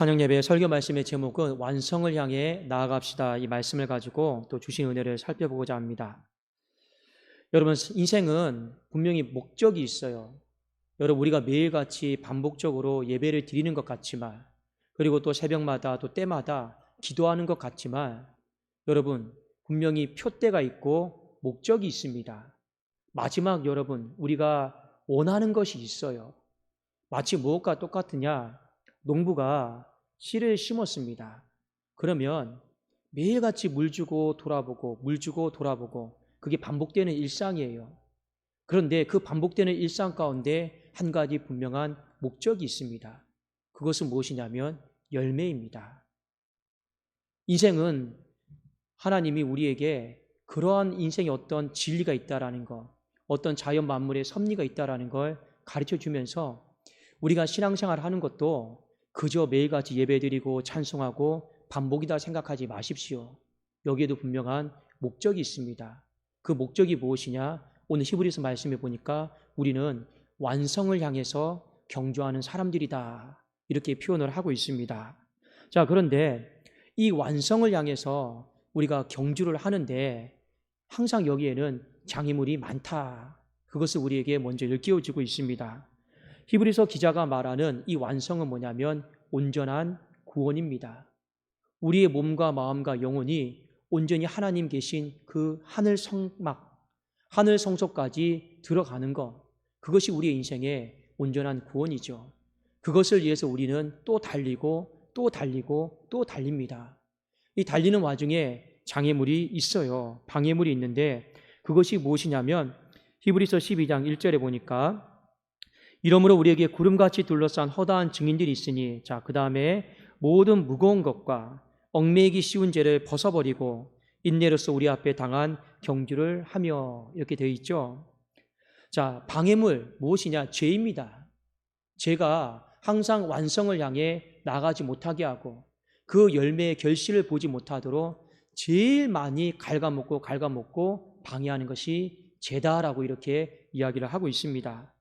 찬양예배 설교 말씀의 제목은 완성을 향해 나아갑시다. 이 말씀을 가지고 또 주신 은혜를 살펴보고자 합니다. 여러분, 인생은 분명히 목적이 있어요. 여러분, 우리가 매일같이 반복적으로 예배를 드리는 것 같지만, 그리고 또 새벽마다 또 때마다 기도하는 것 같지만, 여러분, 분명히 표대가 있고 목적이 있습니다. 마지막 여러분, 우리가 원하는 것이 있어요. 마치 무엇과 똑같으냐? 농부가 씨를 심었습니다. 그러면 매일같이 물 주고 돌아보고 물 주고 돌아보고 그게 반복되는 일상이에요. 그런데 그 반복되는 일상 가운데 한 가지 분명한 목적이 있습니다. 그것은 무엇이냐면 열매입니다. 인생은 하나님이 우리에게 그러한 인생의 어떤 진리가 있다라는 것, 어떤 자연 만물의 섭리가 있다라는 걸 가르쳐 주면서 우리가 신앙생활을 하는 것도 그저 매일같이 예배드리고 찬송하고 반복이다 생각하지 마십시오. 여기에도 분명한 목적이 있습니다. 그 목적이 무엇이냐? 오늘 히브리서 말씀해 보니까 우리는 완성을 향해서 경주하는 사람들이다. 이렇게 표현을 하고 있습니다. 자, 그런데 이 완성을 향해서 우리가 경주를 하는데 항상 여기에는 장애물이 많다. 그것을 우리에게 먼저 일깨워주고 있습니다. 히브리서 기자가 말하는 이 완성은 뭐냐면 온전한 구원입니다. 우리의 몸과 마음과 영혼이 온전히 하나님 계신 그 하늘 성막, 하늘 성소까지 들어가는 것, 그것이 우리의 인생의 온전한 구원이죠. 그것을 위해서 우리는 또 달리고 또 달리고 또 달립니다. 이 달리는 와중에 장애물이 있어요. 방해물이 있는데 그것이 무엇이냐면 히브리서 12장 1절에 보니까 이러므로 우리에게 구름같이 둘러싼 허다한 증인들이 있으니 그 다음에 모든 무거운 것과 얽매이기 쉬운 죄를 벗어버리고 인내로서 우리 앞에 당한 경주를 하며 이렇게 되어 있죠. 자, 방해물 무엇이냐? 죄입니다. 죄가 항상 완성을 향해 나가지 못하게 하고 그 열매의 결실을 보지 못하도록 제일 많이 갉아먹고 방해하는 것이 죄다라고 이렇게 이야기를 하고 있습니다.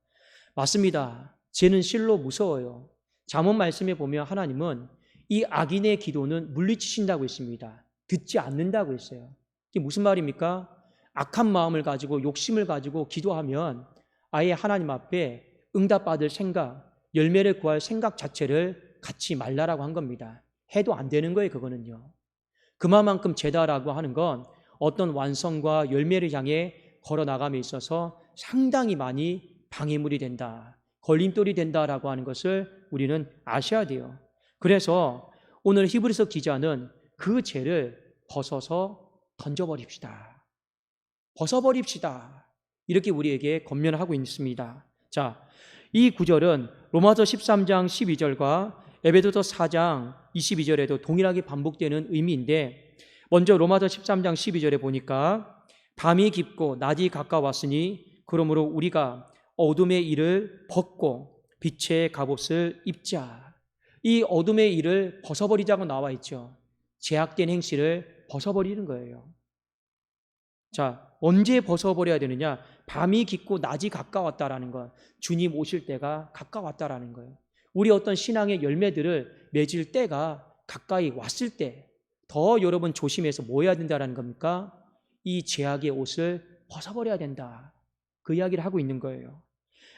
맞습니다. 죄는 실로 무서워요. 잠언 말씀에 보면 하나님은 이 악인의 기도는 물리치신다고 했습니다. 듣지 않는다고 했어요. 이게 무슨 말입니까? 악한 마음을 가지고 욕심을 가지고 기도하면 아예 하나님 앞에 응답받을 생각, 열매를 구할 생각 자체를 갖지 말라라고 한 겁니다. 해도 안 되는 거예요, 그거는요. 그만큼 죄다라고 하는 건 어떤 완성과 열매를 향해 걸어나감에 있어서 상당히 많이 방해물이 된다, 걸림돌이 된다라고 하는 것을 우리는 아셔야 돼요. 그래서 오늘 히브리서 기자는 그 죄를 벗어서 던져버립시다. 벗어버립시다. 이렇게 우리에게 권면하고 있습니다. 자, 이 구절은 로마서 13장 12절과 에베소서 4장 22절에도 동일하게 반복되는 의미인데 먼저 로마서 13장 12절에 보니까 밤이 깊고 낮이 가까웠으니 그러므로 우리가 어둠의 일을 벗고 빛의 갑옷을 입자. 이 어둠의 일을 벗어버리자고 나와 있죠. 제약된 행실을 벗어버리는 거예요. 자, 언제 벗어버려야 되느냐? 밤이 깊고 낮이 가까웠다라는 것, 주님 오실 때가 가까웠다라는 거예요. 우리 어떤 신앙의 열매들을 맺을 때가 가까이 왔을 때 더 여러분 조심해서 뭐 해야 된다라는 겁니까? 이 죄악의 옷을 벗어버려야 된다. 그 이야기를 하고 있는 거예요.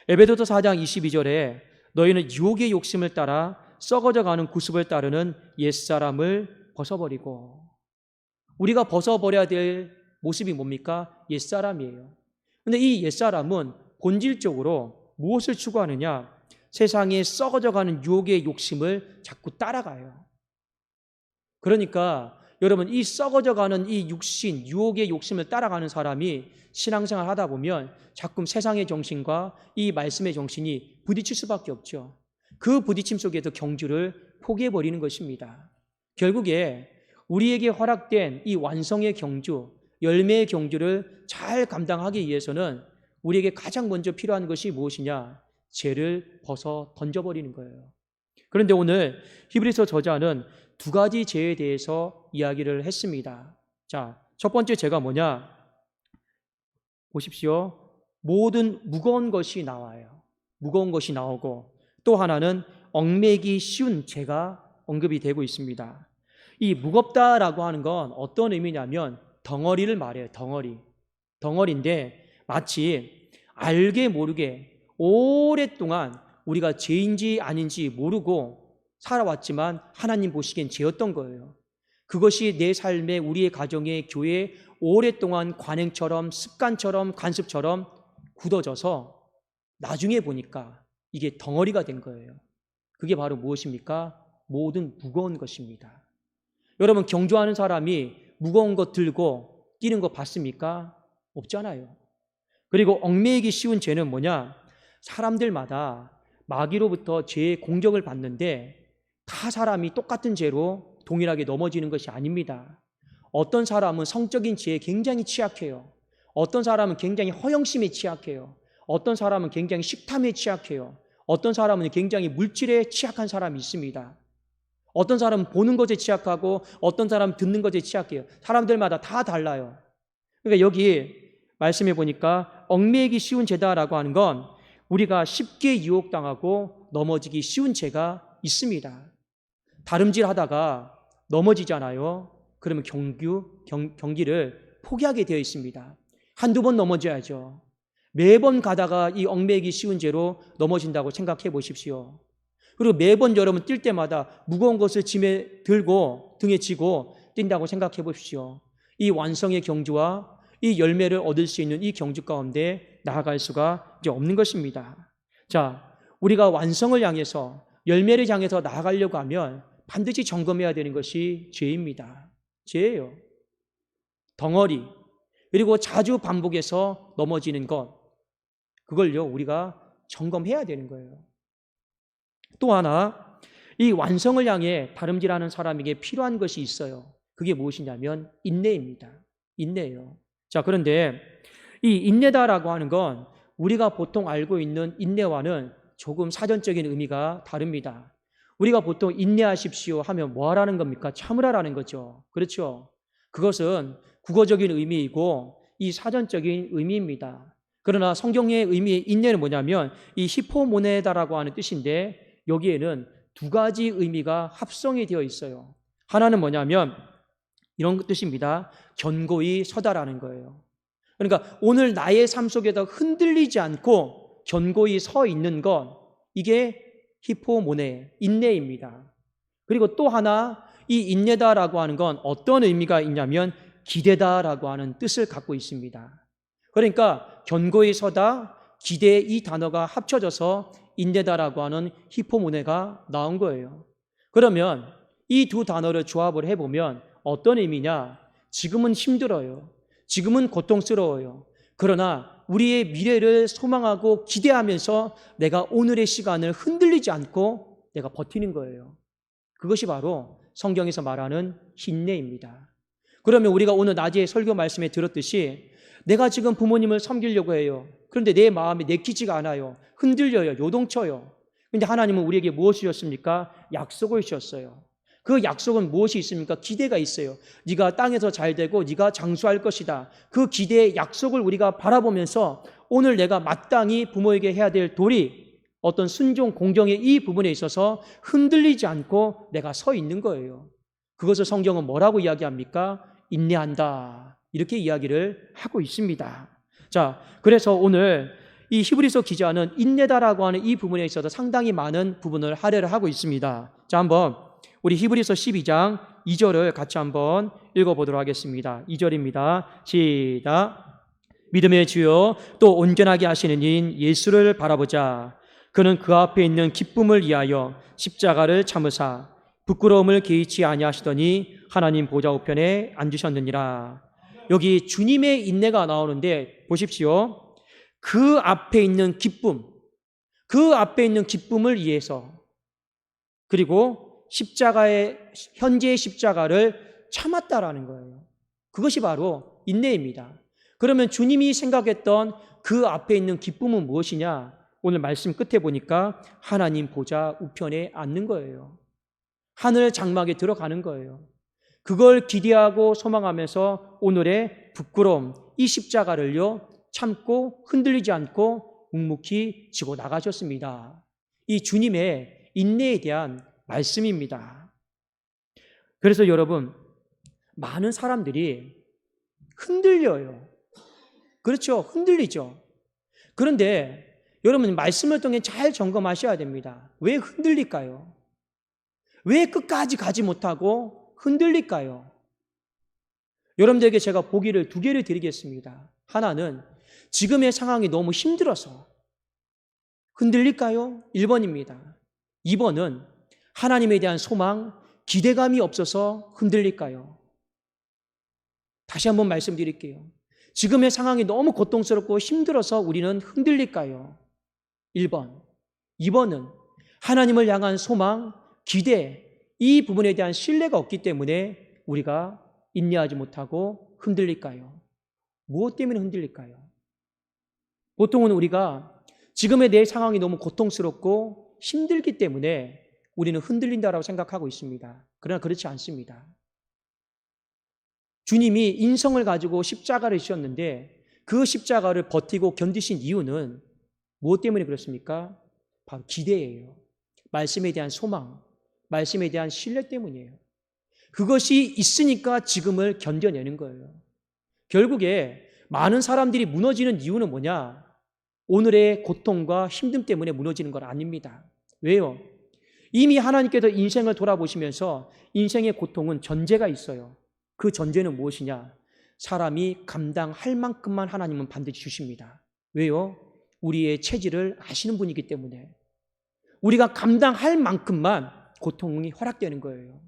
에베소서 4장 22절에 너희는 유혹의 욕심을 따라 썩어져가는 구습을 따르는 옛사람을 벗어버리고, 우리가 벗어버려야 될 모습이 뭡니까? 옛사람이에요. 그런데 이 옛사람은 본질적으로 무엇을 추구하느냐? 세상에 썩어져가는 유혹의 욕심을 자꾸 따라가요. 그러니까 여러분, 이 썩어져가는 이 육신, 유혹의 욕심을 따라가는 사람이 신앙생활 하다 보면 자꾸 세상의 정신과 이 말씀의 정신이 부딪힐 수밖에 없죠. 그 부딪힘 속에서 경주를 포기해버리는 것입니다. 결국에 우리에게 허락된 이 완성의 경주, 열매의 경주를 잘 감당하기 위해서는 우리에게 가장 먼저 필요한 것이 무엇이냐? 죄를 벗어 던져버리는 거예요. 그런데 오늘 히브리서 저자는 두 가지 죄에 대해서 이야기를 했습니다. 자, 첫 번째 죄가 뭐냐? 보십시오. 모든 무거운 것이 나와요. 무거운 것이 나오고 또 하나는 얽매기 쉬운 죄가 언급이 되고 있습니다. 이 무겁다라고 하는 건 어떤 의미냐면 덩어리를 말해요. 덩어리인데 마치 알게 모르게 오랫동안 우리가 죄인지 아닌지 모르고 살아왔지만 하나님 보시기엔 죄였던 거예요. 그것이 내 삶에, 우리의 가정에, 교회에 오랫동안 관행처럼, 습관처럼, 관습처럼 굳어져서 나중에 보니까 이게 덩어리가 된 거예요. 그게 바로 무엇입니까? 모든 무거운 것입니다. 여러분, 경주하는 사람이 무거운 것 들고 뛰는 거 봤습니까? 없잖아요. 그리고 얽매이기 쉬운 죄는 뭐냐? 사람들마다 마귀로부터 죄의 공격을 받는데 다 사람이 똑같은 죄로 동일하게 넘어지는 것이 아닙니다. 어떤 사람은 성적인 죄에 굉장히 취약해요. 어떤 사람은 굉장히 허영심에 취약해요. 어떤 사람은 굉장히 식탐에 취약해요. 어떤 사람은 굉장히 물질에 취약한 사람이 있습니다. 어떤 사람은 보는 것에 취약하고 어떤 사람은 듣는 것에 취약해요. 사람들마다 다 달라요. 그러니까 여기 말씀해 보니까 얽매이기 쉬운 죄다라고 하는 건 우리가 쉽게 유혹당하고 넘어지기 쉬운 죄가 있습니다. 다름질 하다가 넘어지잖아요. 그러면 경기를 포기하게 되어 있습니다. 한두 번 넘어져야죠. 매번 가다가 이 얽매이기 쉬운 죄로 넘어진다고 생각해 보십시오. 그리고 매번 여러분 뛸 때마다 무거운 것을 짐에 들고 등에 지고 뛴다고 생각해 보십시오. 이 완성의 경주와 이 열매를 얻을 수 있는 이 경주 가운데 나아갈 수가 이제 없는 것입니다. 자, 우리가 완성을 향해서, 열매를 향해서 나아가려고 하면 반드시 점검해야 되는 것이 죄입니다. 죄예요. 덩어리. 그리고 자주 반복해서 넘어지는 것. 그걸요, 우리가 점검해야 되는 거예요. 또 하나, 이 완성을 향해 다름질하는 사람에게 필요한 것이 있어요. 그게 무엇이냐면 인내입니다. 인내예요. 자, 그런데 이 인내다라고 하는 건 우리가 보통 알고 있는 인내와는 조금 사전적인 의미가 다릅니다. 우리가 보통 인내하십시오 하면 뭐 하라는 겁니까? 참으라라는 거죠. 그렇죠? 그것은 국어적인 의미이고 이 사전적인 의미입니다. 그러나 성경의 의미의 인내는 뭐냐면 이 히포모네다라고 하는 뜻인데 여기에는 두 가지 의미가 합성이 되어 있어요. 하나는 뭐냐면 이런 뜻입니다. 견고히 서다라는 거예요. 그러니까 오늘 나의 삶 속에서 흔들리지 않고 견고히 서 있는 것, 이게 히포모네, 인내입니다. 그리고 또 하나, 이 인내다라고 하는 건 어떤 의미가 있냐면 기대다라고 하는 뜻을 갖고 있습니다. 그러니까 견고히 서다, 기대, 이 단어가 합쳐져서 인내다라고 하는 히포모네가 나온 거예요. 그러면 이 두 단어를 조합을 해보면 어떤 의미냐? 지금은 힘들어요. 지금은 고통스러워요. 그러나 우리의 미래를 소망하고 기대하면서 내가 오늘의 시간을 흔들리지 않고 내가 버티는 거예요. 그것이 바로 성경에서 말하는 인내입니다. 그러면 우리가 오늘 낮에 설교 말씀에 들었듯이 내가 지금 부모님을 섬기려고 해요. 그런데 내 마음이 내키지가 않아요. 흔들려요. 요동쳐요. 그런데 하나님은 우리에게 무엇을 주셨습니까? 약속을 주셨어요. 그 약속은 무엇이 있습니까? 기대가 있어요. 네가 땅에서 잘 되고 네가 장수할 것이다. 그 기대의 약속을 우리가 바라보면서 오늘 내가 마땅히 부모에게 해야 될 도리, 어떤 순종, 공경의 이 부분에 있어서 흔들리지 않고 내가 서 있는 거예요. 그것을 성경은 뭐라고 이야기합니까? 인내한다. 이렇게 이야기를 하고 있습니다. 자, 그래서 오늘 이 히브리서 기자는 인내다라고 하는 이 부분에 있어서 상당히 많은 부분을 할애를 하고 있습니다. 자, 한번 우리 히브리서 12장 2절을 같이 한번 읽어보도록 하겠습니다. 2절입니다. 시작. 믿음의 주여 또 온전하게 하시는 이인 예수를 바라보자. 그는 그 앞에 있는 기쁨을 위하여 십자가를 참으사 부끄러움을 개의치 아니하시더니 하나님 보좌 우편에 앉으셨느니라. 여기 주님의 인내가 나오는데 보십시오. 그 앞에 있는 기쁨, 그 앞에 있는 기쁨을 위해서, 그리고 현재의 십자가를 참았다라는 거예요. 그것이 바로 인내입니다. 그러면 주님이 생각했던 그 앞에 있는 기쁨은 무엇이냐? 오늘 말씀 끝에 보니까 하나님 보좌 우편에 앉는 거예요. 하늘 장막에 들어가는 거예요. 그걸 기대하고 소망하면서 오늘의 부끄러움, 이 십자가를요 참고 흔들리지 않고 묵묵히 지고 나가셨습니다. 이 주님의 인내에 대한 말씀입니다. 그래서 여러분, 많은 사람들이 흔들려요. 그렇죠? 흔들리죠. 그런데 여러분, 말씀을 통해 잘 점검하셔야 됩니다. 왜 흔들릴까요? 왜 끝까지 가지 못하고 흔들릴까요? 여러분들에게 제가 보기를 두 개를 드리겠습니다. 하나는 지금의 상황이 너무 힘들어서 흔들릴까요? 1번입니다. 2번은 하나님에 대한 소망, 기대감이 없어서 흔들릴까요? 다시 한번 말씀드릴게요. 지금의 상황이 너무 고통스럽고 힘들어서 우리는 흔들릴까요? 1번. 2번은 하나님을 향한 소망, 기대, 이 부분에 대한 신뢰가 없기 때문에 우리가 인내하지 못하고 흔들릴까요? 무엇 때문에 흔들릴까요? 보통은 우리가 지금의 내 상황이 너무 고통스럽고 힘들기 때문에 우리는 흔들린다라고 생각하고 있습니다. 그러나 그렇지 않습니다. 주님이 인성을 가지고 십자가를 지셨는데 그 십자가를 버티고 견디신 이유는 무엇 때문에 그렇습니까? 바로 기대예요. 말씀에 대한 소망, 말씀에 대한 신뢰 때문이에요. 그것이 있으니까 지금을 견뎌내는 거예요. 결국에 많은 사람들이 무너지는 이유는 뭐냐? 오늘의 고통과 힘듦 때문에 무너지는 건 아닙니다. 왜요? 이미 하나님께서 인생을 돌아보시면서 인생의 고통은 전제가 있어요. 그 전제는 무엇이냐? 사람이 감당할 만큼만 하나님은 반드시 주십니다. 왜요? 우리의 체질을 아시는 분이기 때문에 우리가 감당할 만큼만 고통이 허락되는 거예요.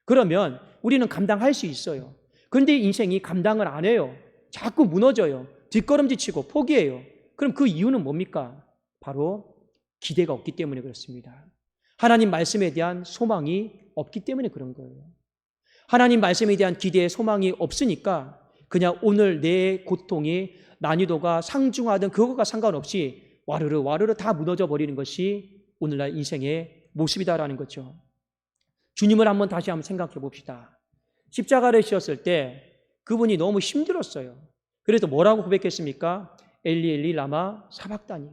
그러면 우리는 감당할 수 있어요. 그런데 인생이 감당을 안 해요. 자꾸 무너져요. 뒷걸음질 치고 포기해요. 그럼 그 이유는 뭡니까? 바로 기대가 없기 때문에 그렇습니다. 하나님 말씀에 대한 소망이 없기 때문에 그런 거예요. 하나님 말씀에 대한 기대의 소망이 없으니까 그냥 오늘 내 고통이 난이도가 상중하든 그것과 상관없이 와르르 다 무너져 버리는 것이 오늘날 인생의 모습이다라는 거죠. 주님을 다시 한번 생각해 봅시다. 십자가를 지었을 때 그분이 너무 힘들었어요. 그래서 뭐라고 고백했습니까? 엘리 엘리 라마 사박다니,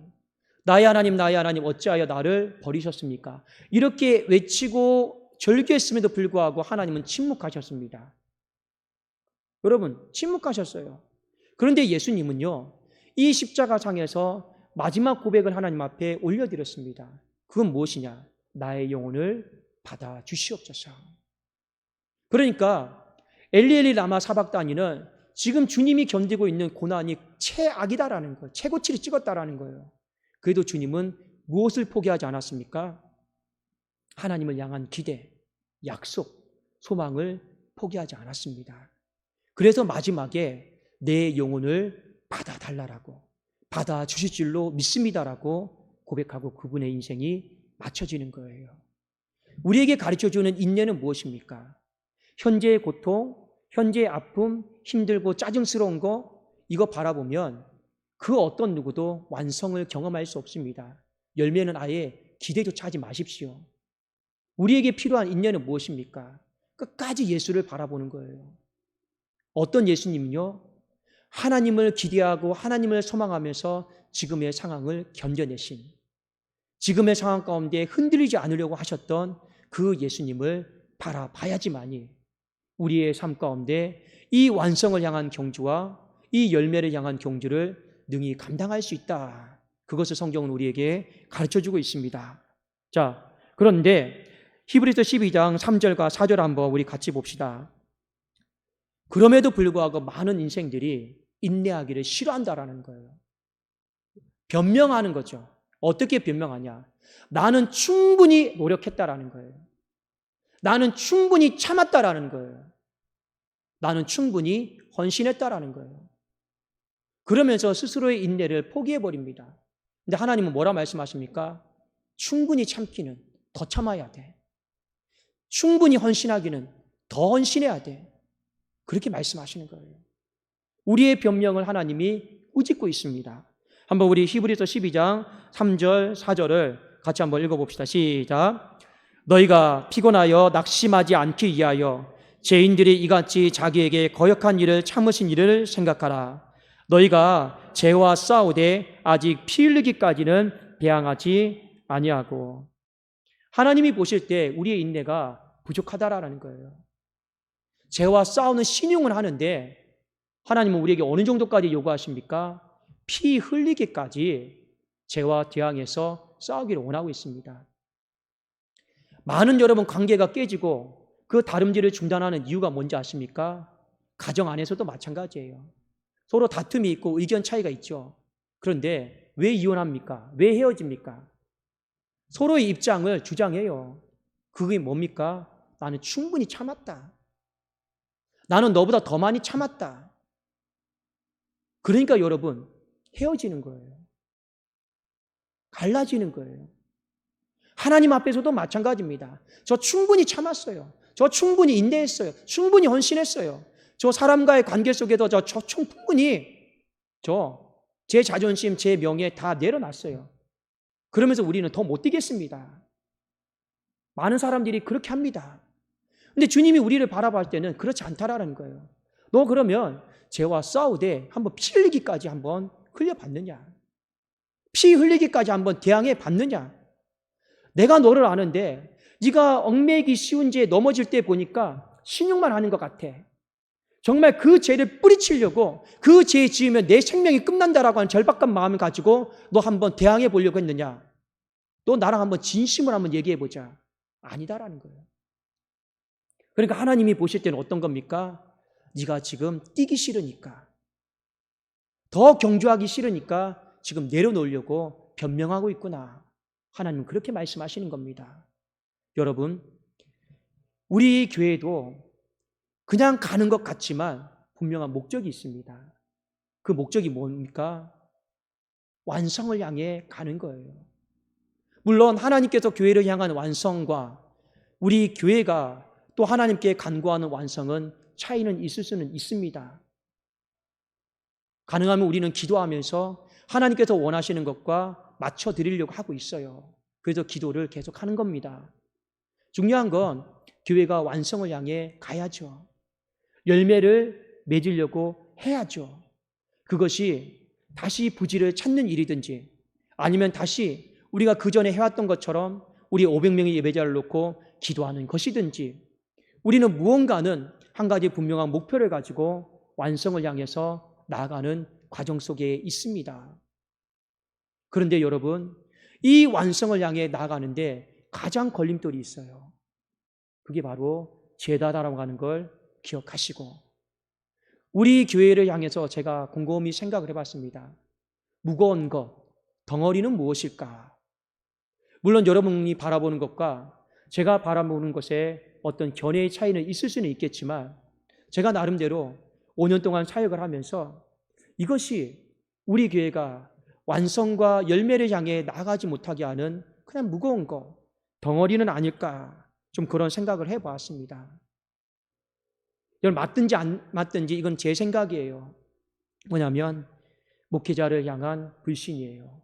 나의 하나님 어찌하여 나를 버리셨습니까? 이렇게 외치고 절규했음에도 불구하고 하나님은 침묵하셨습니다. 여러분, 침묵하셨어요. 그런데 예수님은요, 이 십자가상에서 마지막 고백을 하나님 앞에 올려드렸습니다. 그건 무엇이냐? 나의 영혼을 받아 주시옵소서. 그러니까 엘리 엘리 라마 사박다니는 지금 주님이 견디고 있는 고난이 최악이다라는 거예요. 최고치를 찍었다라는 거예요. 그래도 주님은 무엇을 포기하지 않았습니까? 하나님을 향한 기대, 약속, 소망을 포기하지 않았습니다. 그래서 마지막에 내 영혼을 받아달라고, 받아주실 줄로 믿습니다라고 고백하고 그분의 인생이 맞춰지는 거예요. 우리에게 가르쳐주는 인내는 무엇입니까? 현재의 고통, 현재의 아픔, 힘들고 짜증스러운 거, 이거 바라보면 그 어떤 누구도 완성을 경험할 수 없습니다. 열매는 아예 기대조차 하지 마십시오. 우리에게 필요한 인내는 무엇입니까? 끝까지 예수를 바라보는 거예요. 어떤 예수님은요, 하나님을 기대하고 하나님을 소망하면서 지금의 상황을 견뎌내신, 지금의 상황 가운데 흔들리지 않으려고 하셨던 그 예수님을 바라봐야지만이 우리의 삶 가운데 이 완성을 향한 경주와 이 열매를 향한 경주를 능히 감당할 수 있다. 그것을 성경은 우리에게 가르쳐주고 있습니다. 자, 그런데 히브리서 12장 3절과 4절 한번 우리 같이 봅시다. 그럼에도 불구하고 많은 인생들이 인내하기를 싫어한다라는 거예요. 변명하는 거죠. 어떻게 변명하냐? 나는 충분히 노력했다라는 거예요. 나는 충분히 참았다라는 거예요. 나는 충분히 헌신했다라는 거예요. 그러면서 스스로의 인내를 포기해버립니다. 근데 하나님은 뭐라 말씀하십니까? 충분히 참기는 더 참아야 돼. 충분히 헌신하기는 더 헌신해야 돼. 그렇게 말씀하시는 거예요. 우리의 변명을 하나님이 꾸짖고 있습니다. 한번 우리 히브리서 12장 3절 4절을 같이 한번 읽어봅시다. 시작. 너희가 피곤하여 낙심하지 않기 위하여 죄인들이 이같이 자기에게 거역한 일을 참으신 일을 생각하라. 너희가 죄와 싸우되 아직 피 흘리기까지는 배앙하지 아니하고. 하나님이 보실 때 우리의 인내가 부족하다라는 거예요. 죄와 싸우는 신용을 하는데 하나님은 우리에게 어느 정도까지 요구하십니까? 피 흘리기까지 죄와 대항해서 싸우기를 원하고 있습니다. 많은 여러분 관계가 깨지고 그 다름질을 중단하는 이유가 뭔지 아십니까? 가정 안에서도 마찬가지예요. 서로 다툼이 있고 의견 차이가 있죠. 그런데 왜 이혼합니까? 왜 헤어집니까? 서로의 입장을 주장해요. 그게 뭡니까? 나는 충분히 참았다. 나는 너보다 더 많이 참았다. 그러니까 여러분 헤어지는 거예요. 갈라지는 거예요. 하나님 앞에서도 마찬가지입니다. 저 충분히 참았어요. 저 충분히 인내했어요. 충분히 헌신했어요. 저 사람과의 관계 속에도 저 충분히 제 자존심, 제 명예 다 내려놨어요. 그러면서 우리는 더 못 뛰겠습니다. 많은 사람들이 그렇게 합니다. 근데 주님이 우리를 바라볼 때는 그렇지 않다라는 거예요. 너 그러면 죄와 싸우되 한번 피 흘리기까지 한번 흘려봤느냐? 피 흘리기까지 한번 대항해 봤느냐? 내가 너를 아는데 네가 얽매이기 쉬운 죄에 넘어질 때 보니까 신용만 하는 것 같아. 정말 그 죄를 뿌리치려고 그 죄 지으면 내 생명이 끝난다라고 하는 절박한 마음을 가지고 너 한번 대항해 보려고 했느냐? 너 나랑 한번 진심을 한번 얘기해 보자. 아니다라는 거예요. 그러니까 하나님이 보실 때는 어떤 겁니까? 네가 지금 뛰기 싫으니까, 더 경주하기 싫으니까 지금 내려놓으려고 변명하고 있구나. 하나님은 그렇게 말씀하시는 겁니다. 여러분, 우리 교회도 그냥 가는 것 같지만 분명한 목적이 있습니다. 그 목적이 뭡니까? 완성을 향해 가는 거예요. 물론 하나님께서 교회를 향한 완성과 우리 교회가 또 하나님께 간구하는 완성은 차이는 있을 수는 있습니다. 가능하면 우리는 기도하면서 하나님께서 원하시는 것과 맞춰 드리려고 하고 있어요. 그래서 기도를 계속 하는 겁니다. 중요한 건 교회가 완성을 향해 가야죠. 열매를 맺으려고 해야죠. 그것이 다시 부지를 찾는 일이든지 아니면 다시 우리가 그전에 해왔던 것처럼 우리 500명의 예배자를 놓고 기도하는 것이든지 우리는 무언가는 한 가지 분명한 목표를 가지고 완성을 향해서 나아가는 과정 속에 있습니다. 그런데 여러분, 이 완성을 향해 나아가는데 가장 걸림돌이 있어요. 그게 바로 죄다라고 하는 걸 기억하시고, 우리 교회를 향해서 제가 곰곰이 생각을 해봤습니다. 무거운 것, 덩어리는 무엇일까? 물론 여러분이 바라보는 것과 제가 바라보는 것에 어떤 견해의 차이는 있을 수는 있겠지만 제가 나름대로 5년 동안 사역을 하면서 이것이 우리 교회가 완성과 열매를 향해 나아가지 못하게 하는 그냥 무거운 거, 덩어리는 아닐까, 좀 그런 생각을 해보았습니다. 여러분, 맞든지 안 맞든지 이건 제 생각이에요. 뭐냐면 목회자를 향한 불신이에요.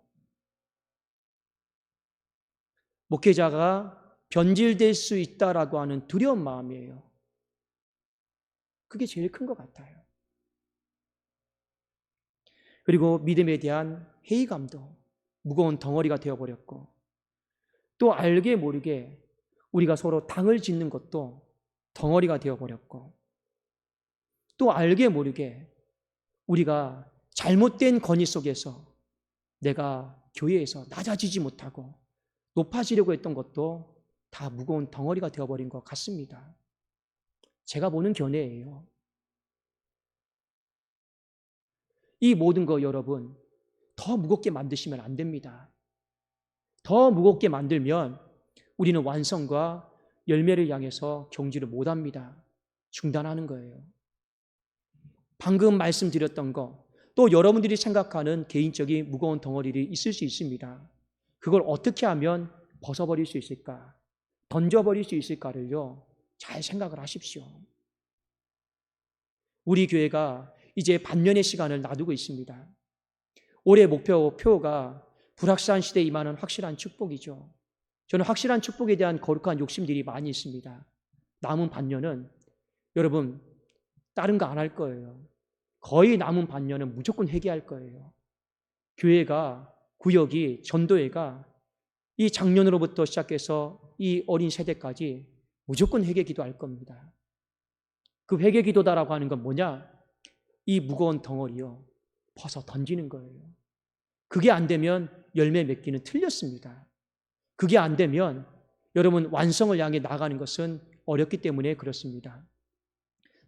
목회자가 변질될 수 있다라고 하는 두려운 마음이에요. 그게 제일 큰 것 같아요. 그리고 믿음에 대한 회의감도 무거운 덩어리가 되어버렸고, 또 알게 모르게 우리가 서로 당을 짓는 것도 덩어리가 되어버렸고, 또 알게 모르게 우리가 잘못된 권위 속에서 내가 교회에서 낮아지지 못하고 높아지려고 했던 것도 다 무거운 덩어리가 되어버린 것 같습니다. 제가 보는 견해예요. 이 모든 거 여러분 더 무겁게 만드시면 안 됩니다. 더 무겁게 만들면 우리는 완성과 열매를 향해서 경주를 못합니다. 중단하는 거예요. 방금 말씀드렸던 거, 또 여러분들이 생각하는 개인적인 무거운 덩어리들이 있을 수 있습니다. 그걸 어떻게 하면 벗어버릴 수 있을까? 던져버릴 수 있을까를요, 잘 생각을 하십시오. 우리 교회가 이제 반년의 시간을 놔두고 있습니다. 올해 목표가 불확실한 시대에 임하는 확실한 축복이죠. 저는 확실한 축복에 대한 거룩한 욕심들이 많이 있습니다. 남은 반년은 여러분 다른 거 안 할 거예요. 거의 남은 반년은 무조건 회개할 거예요. 교회가, 구역이, 전도회가 이 작년으로부터 시작해서 이 어린 세대까지 무조건 회개 기도할 겁니다. 그 회개 기도다라고 하는 건 뭐냐? 이 무거운 덩어리요, 벗어 던지는 거예요. 그게 안 되면 열매 맺기는 틀렸습니다. 그게 안 되면 여러분 완성을 향해 나가는 것은 어렵기 때문에 그렇습니다.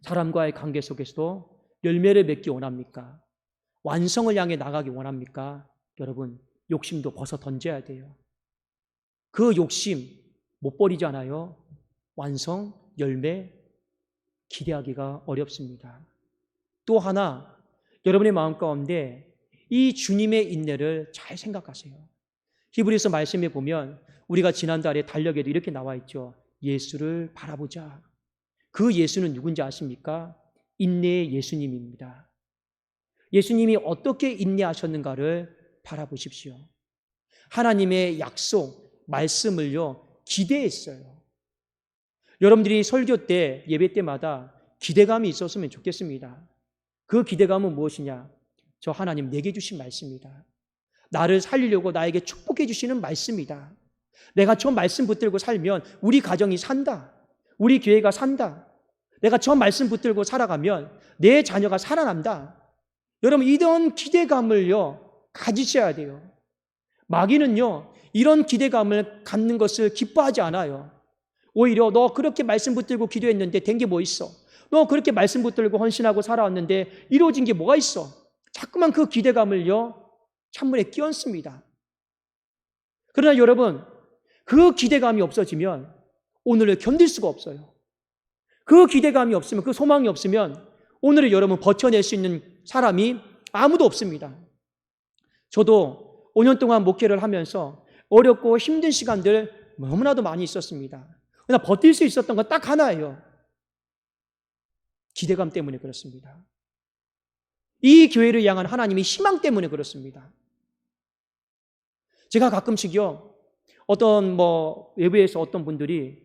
사람과의 관계 속에서도 열매를 맺기 원합니까? 완성을 향해 나가기 원합니까? 여러분 욕심도 벗어 던져야 돼요. 그 욕심 못 버리잖아요. 완성, 열매 기대하기가 어렵습니다. 또 하나, 여러분의 마음 가운데 이 주님의 인내를 잘 생각하세요. 히브리서 말씀에 보면 우리가 지난달에 달력에도 이렇게 나와 있죠. 예수를 바라보자. 그 예수는 누군지 아십니까? 인내의 예수님입니다. 예수님이 어떻게 인내하셨는가를 바라보십시오. 하나님의 약속, 말씀을요, 기대했어요. 여러분들이 설교 때, 예배 때마다 기대감이 있었으면 좋겠습니다. 그 기대감은 무엇이냐? 저 하나님 내게 주신 말씀이다. 나를 살리려고 나에게 축복해 주시는 말씀이다. 내가 저 말씀 붙들고 살면 우리 가정이 산다. 우리 교회가 산다. 내가 저 말씀 붙들고 살아가면 내 자녀가 살아난다. 여러분 이런 기대감을요 가지셔야 돼요. 마귀는요 이런 기대감을 갖는 것을 기뻐하지 않아요. 오히려 너 그렇게 말씀 붙들고 기도했는데 된 게 뭐 있어? 너 그렇게 말씀 붙들고 헌신하고 살아왔는데 이루어진 게 뭐가 있어? 자꾸만 그 기대감을요 찬물에 끼얹습니다. 그러나 여러분 그 기대감이 없어지면 오늘을 견딜 수가 없어요. 그 기대감이 없으면, 그 소망이 없으면 오늘을 여러분 버텨낼 수 있는 사람이 아무도 없습니다. 저도 5년 동안 목회를 하면서 어렵고 힘든 시간들 너무나도 많이 있었습니다. 그러나 버틸 수 있었던 건 딱 하나예요. 기대감 때문에 그렇습니다. 이 교회를 향한 하나님의 희망 때문에 그렇습니다. 제가 가끔씩요, 어떤 외부에서 어떤 분들이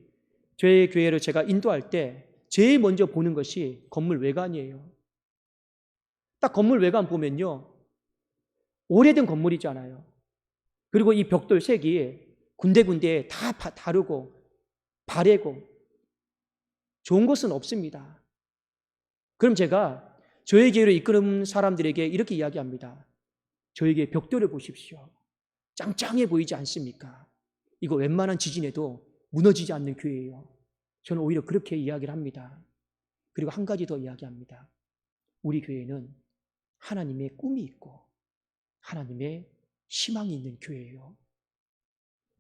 저희 교회를 제가 인도할 때 제일 먼저 보는 것이 건물 외관이에요. 딱 건물 외관 보면요, 오래된 건물이잖아요. 그리고 이 벽돌 색이 군데군데 다 다르고 바래고 좋은 것은 없습니다. 그럼 제가 저희 교회를 이끄는 사람들에게 이렇게 이야기합니다. 저에게 벽돌을 보십시오. 짱짱해 보이지 않습니까? 이거 웬만한 지진에도 무너지지 않는 교회예요. 저는 오히려 그렇게 이야기를 합니다. 그리고 한 가지 더 이야기합니다. 우리 교회는 하나님의 꿈이 있고 하나님의 희망이 있는 교회예요.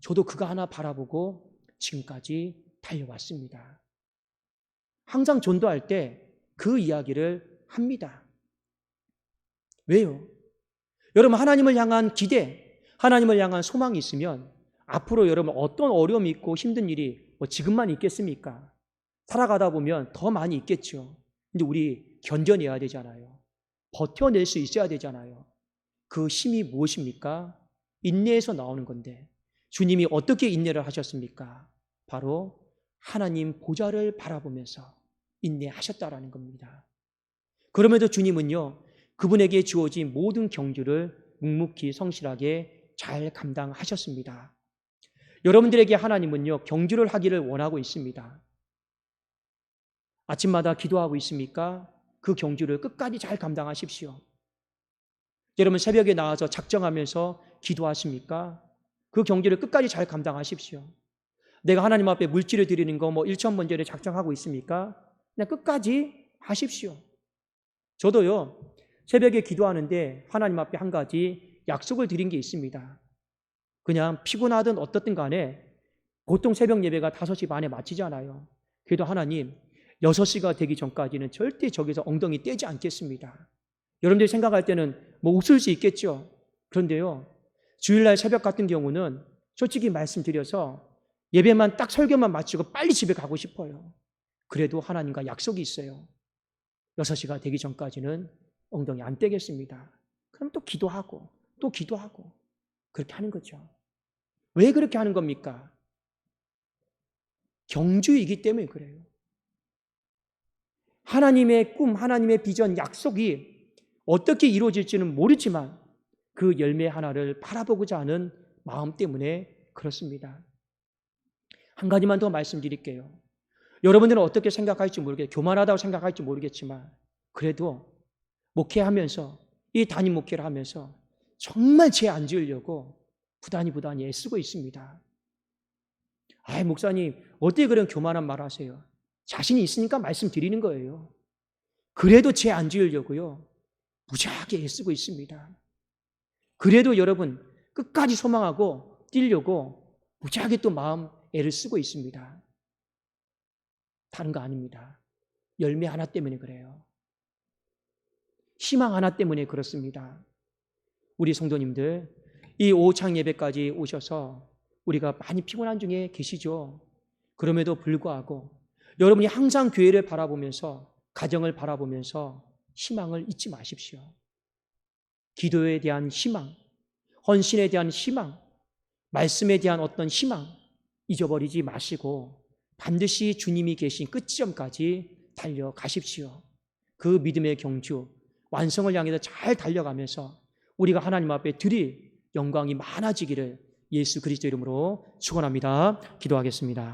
저도 그거 하나 바라보고 지금까지 달려왔습니다. 항상 전도할 때 그 이야기를 합니다. 왜요? 여러분 하나님을 향한 기대, 하나님을 향한 소망이 있으면 앞으로 여러분 어떤 어려움이 있고 힘든 일이 지금만 있겠습니까? 살아가다 보면 더 많이 있겠죠. 근데 우리 견뎌내야 되잖아요. 버텨낼 수 있어야 되잖아요. 그 힘이 무엇입니까? 인내에서 나오는 건데 주님이 어떻게 인내를 하셨습니까? 바로 하나님 보좌를 바라보면서 인내하셨다라는 겁니다. 그럼에도 주님은요 그분에게 주어진 모든 경주를 묵묵히 성실하게 잘 감당하셨습니다. 여러분들에게 하나님은요 경주를 하기를 원하고 있습니다. 아침마다 기도하고 있습니까? 그 경주를 끝까지 잘 감당하십시오. 여러분 새벽에 나와서 작정하면서 기도하십니까? 그 경주를 끝까지 잘 감당하십시오. 내가 하나님 앞에 물질을 드리는 거 1,000번제를 작정하고 있습니까? 그냥 끝까지 하십시오. 저도요 새벽에 기도하는데 하나님 앞에 한 가지 약속을 드린 게 있습니다. 그냥 피곤하든 어떻든 간에 보통 새벽 예배가 5시 반에 마치잖아요. 그래도 하나님 6시가 되기 전까지는 절대 저기서 엉덩이 떼지 않겠습니다. 여러분들이 생각할 때는 웃을 수 있겠죠. 그런데요 주일날 새벽 같은 경우는 솔직히 말씀드려서 예배만 딱 설교만 마치고 빨리 집에 가고 싶어요. 그래도 하나님과 약속이 있어요. 6시가 되기 전까지는 엉덩이 안 떼겠습니다. 그럼 또 기도하고 또 기도하고 그렇게 하는 거죠. 왜 그렇게 하는 겁니까? 경주이기 때문에 그래요. 하나님의 꿈, 하나님의 비전, 약속이 어떻게 이루어질지는 모르지만 그 열매 하나를 바라보고자 하는 마음 때문에 그렇습니다. 한 가지만 더 말씀드릴게요. 여러분들은 어떻게 생각할지 모르겠어요. 교만하다고 생각할지 모르겠지만 그래도 목회하면서 이 담임 목회를 하면서 정말 죄 안 지으려고 부단히 애쓰고 있습니다. 아이, 목사님 어떻게 그런 교만한 말 하세요? 자신이 있으니까 말씀드리는 거예요. 그래도 죄 안 지으려고요. 무지하게 애쓰고 있습니다. 그래도 여러분 끝까지 소망하고 뛰려고 무지하게 또 마음 애를 쓰고 있습니다. 다른 거 아닙니다. 열매 하나 때문에 그래요. 희망 하나 때문에 그렇습니다. 우리 성도님들, 이 오창 예배까지 오셔서 우리가 많이 피곤한 중에 계시죠. 그럼에도 불구하고 여러분이 항상 교회를 바라보면서, 가정을 바라보면서 희망을 잊지 마십시오. 기도에 대한 희망, 헌신에 대한 희망, 말씀에 대한 어떤 희망 잊어버리지 마시고 반드시 주님이 계신 끝지점까지 달려가십시오. 그 믿음의 경주, 완성을 향해서 잘 달려가면서 우리가 하나님 앞에 드릴 영광이 많아지기를 예수 그리스도 이름으로 축원합니다. 기도하겠습니다.